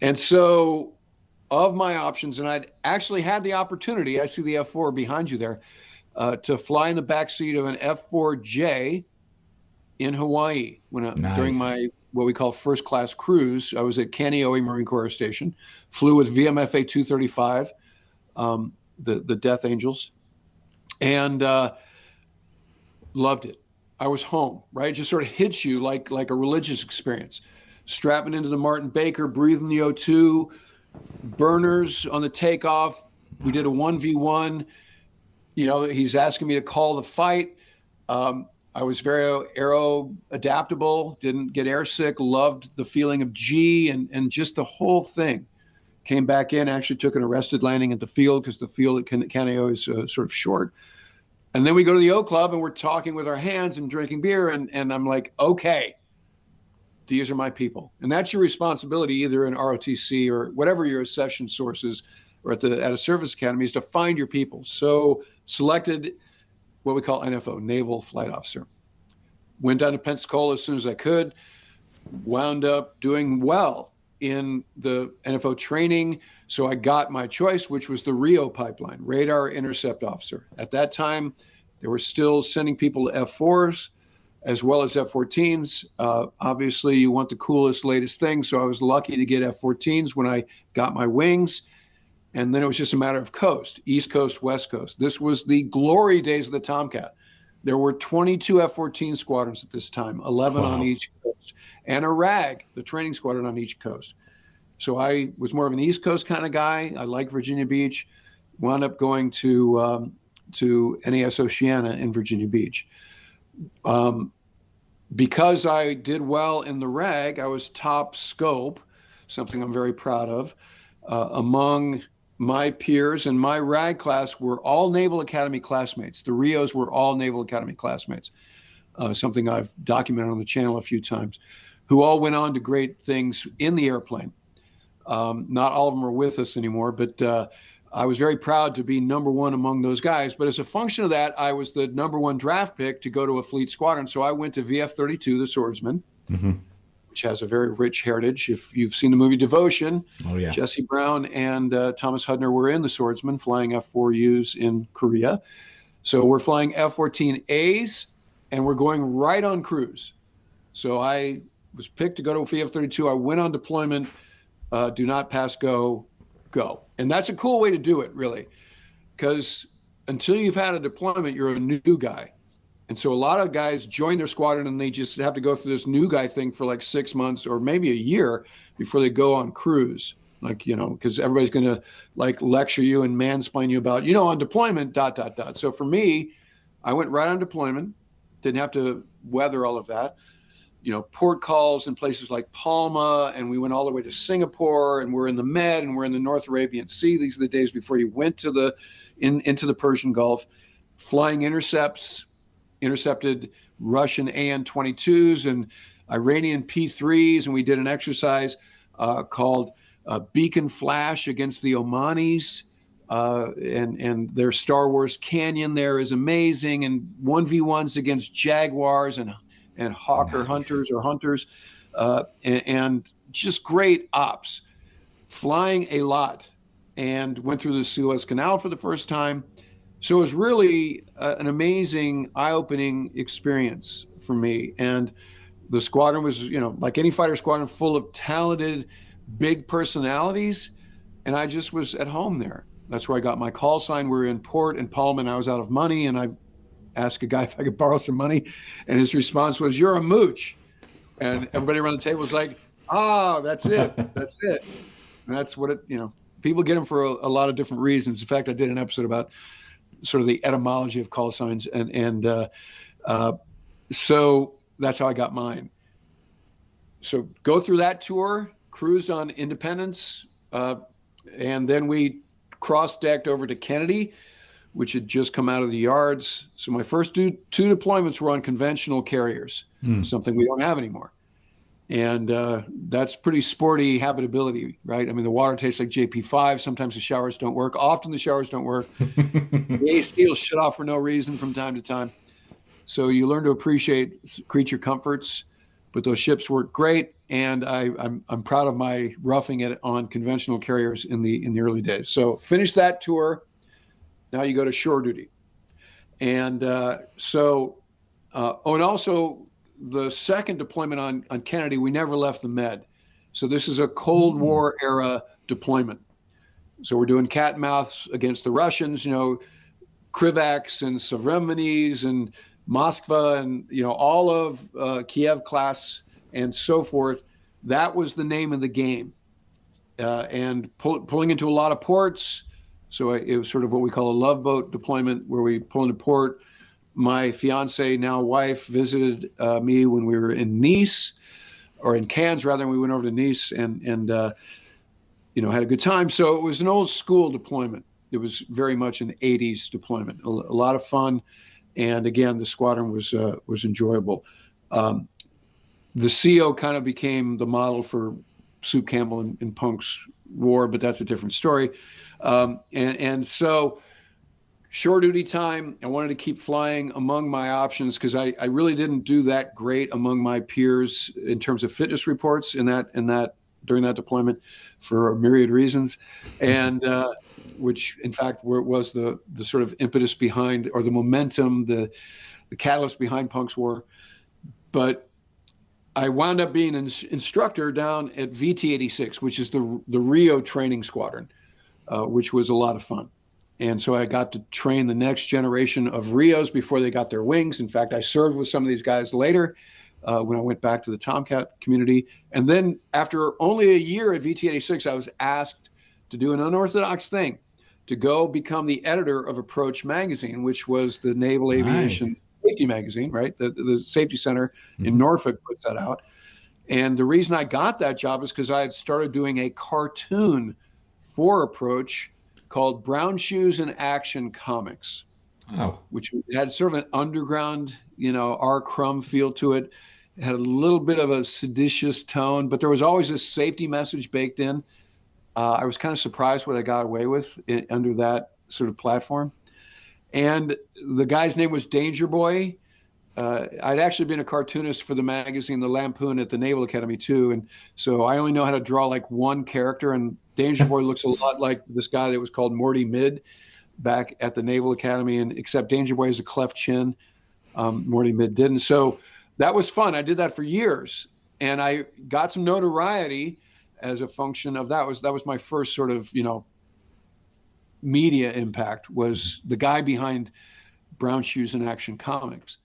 And so of my options, and I'd actually had the opportunity, I see the F4 behind you there, to fly in the backseat of an F4J in Hawaii during Nice. my what we call first class cruise. I was at Kaneohe Marine Corps Station, flew with VMFA 235, the Death Angels, and loved it. I was home, right? It just sort of hits you like a religious experience. Strapping into the Martin Baker, breathing the O2, burners on the takeoff. We did a 1v1. He's asking me to call the fight. I was very aero adaptable, didn't get airsick, loved the feeling of G and just the whole thing. Came back in, actually took an arrested landing at the field because the field at Caneo is sort of short. And then we go to the O Club and we're talking with our hands and drinking beer. And I'm like, okay, these are my people. And that's your responsibility, either in ROTC or whatever your accession source is, or at a service academy, is to find your people. So selected what we call NFO, Naval Flight Officer. Went down to Pensacola as soon as I could, wound up doing well in the NFO training. So I got my choice, which was the RIO pipeline, Radar Intercept Officer. At that time, they were still sending people to F4s as well as F-14s. Obviously, you want the coolest, latest thing. So I was lucky to get F-14s when I got my wings. And then it was just a matter of coast, East Coast, West Coast. This was the glory days of the Tomcat. There were 22 F-14 squadrons at this time, 11 on Wow. each coast, and a RAG, the training squadron, on each coast. So I was more of an East Coast kind of guy. I like Virginia Beach. Wound up going to NAS Oceana in Virginia Beach. Because I did well in the RAG, I was top scope, something I'm very proud of, among my peers. And my RAG class were all Naval Academy classmates. The RIOs were all Naval Academy classmates, something I've documented on the channel a few times, who all went on to great things in the airplane. Not all of them are with us anymore, but I was very proud to be number one among those guys. But as a function of that, I was the number one draft pick to go to a fleet squadron. So I went to VF-32, the Swordsman, which has a very rich heritage. If you've seen the movie Devotion, Oh yeah. Jesse Brown and Thomas Hudner were in the Swordsman flying F-4Us in Korea. So we're flying F-14As, and we're going right on cruise. So I was picked to go to VF-32. I went on deployment, do not pass go. And that's a cool way to do it, really, because until you've had a deployment, you're a new guy. And so a lot of guys join their squadron and they just have to go through this new guy thing for like 6 months or maybe a year before they go on cruise. Like, because everybody's going to like lecture you and mansplain you about, on deployment, ... So for me, I went right on deployment, didn't have to weather all of that. Port calls in places like Palma, and we went all the way to Singapore, and we're in the Med, and we're in the North Arabian Sea. These are the days before you went to into the Persian Gulf, flying intercepted Russian AN-22s and Iranian P-3s, and we did an exercise called Beacon Flash against the Omanis, and their Star Wars Canyon there is amazing, and 1v1s against Jaguars and Hawker Nice. hunters, and just great ops, flying a lot, and went through the Suez Canal for the first time. So it was really an amazing, eye-opening experience for me. And the squadron was, like any fighter squadron, full of talented, big personalities, and I just was at home there. That's where I got my call sign. We were in port in Palma, and I was out of money, and I asked a guy if I could borrow some money, and his response was, "You're a mooch." And everybody around the table was like, that's it. That's it. And that's what people get them for a lot of different reasons. In fact, I did an episode about sort of the etymology of call signs. And so that's how I got mine. So go through that tour, cruised on Independence, and then we cross-decked over to Kennedy, which had just come out of the yards. So my first two deployments were on conventional carriers, something we don't have anymore. And that's pretty sporty habitability, right? I mean, the water tastes like JP5. Sometimes the showers don't work. Often the showers don't work. The AC will shut off for no reason from time to time. So you learn to appreciate creature comforts, but those ships work great. and I'm proud of my roughing it on conventional carriers in the early days. So finish that tour. Now you go to shore duty, and and also the second deployment on Kennedy, we never left the Med. So this is a Cold War era deployment. So we're doing cat and mouse against the Russians, Krivaks and Sovremeni's and Moskva and, all of Kiev class and so forth. That was the name of the game. And pulling into a lot of ports. So it was sort of what we call a love boat deployment, where we pull into port. My fiance, now wife, visited me when we were in Nice, or in Cannes rather, and we went over to Nice and had a good time. So it was an old school deployment. It was very much an 80s deployment, a lot of fun. And again, the squadron was enjoyable. The CO kind of became the model for Soup Campbell and Punk's war, but that's a different story. And so shore duty time, I wanted to keep flying among my options because I really didn't do that great among my peers in terms of fitness reports in that during that deployment for a myriad reasons, and which in fact was the sort of impetus behind, or the momentum, the catalyst behind Punk's war. But I wound up being an instructor down at VT-86, which is the RIO training squadron, which was a lot of fun. And so I got to train the next generation of RIOs before they got their wings. In fact, I served with some of these guys later when I went back to the Tomcat community. And then after only a year at VT-86, I was asked to do an unorthodox thing, to go become the editor of Approach magazine, which was the Naval Aviation Safety magazine, right? The Safety Center in Norfolk puts that out. And the reason I got that job is because I had started doing a cartoon for Approach called Brown Shoes in Action Comics, which had sort of an underground, R. Crumb feel to it. It had a little bit of a seditious tone, but there was always this safety message baked in. I was kind of surprised what I got away with under that sort of platform. And the guy's name was Danger Boy. I'd actually been a cartoonist for the magazine, The Lampoon, at the Naval Academy too. And so I only know how to draw like one character, and Danger Boy looks a lot like this guy that was called Morty Mid back at the Naval Academy, and except Danger Boy has a cleft chin. Morty Mid didn't. So that was fun. I did that for years, and I got some notoriety as a function of that. That was my first sort of, media impact, was the guy behind Brown Shoes in Action Comics.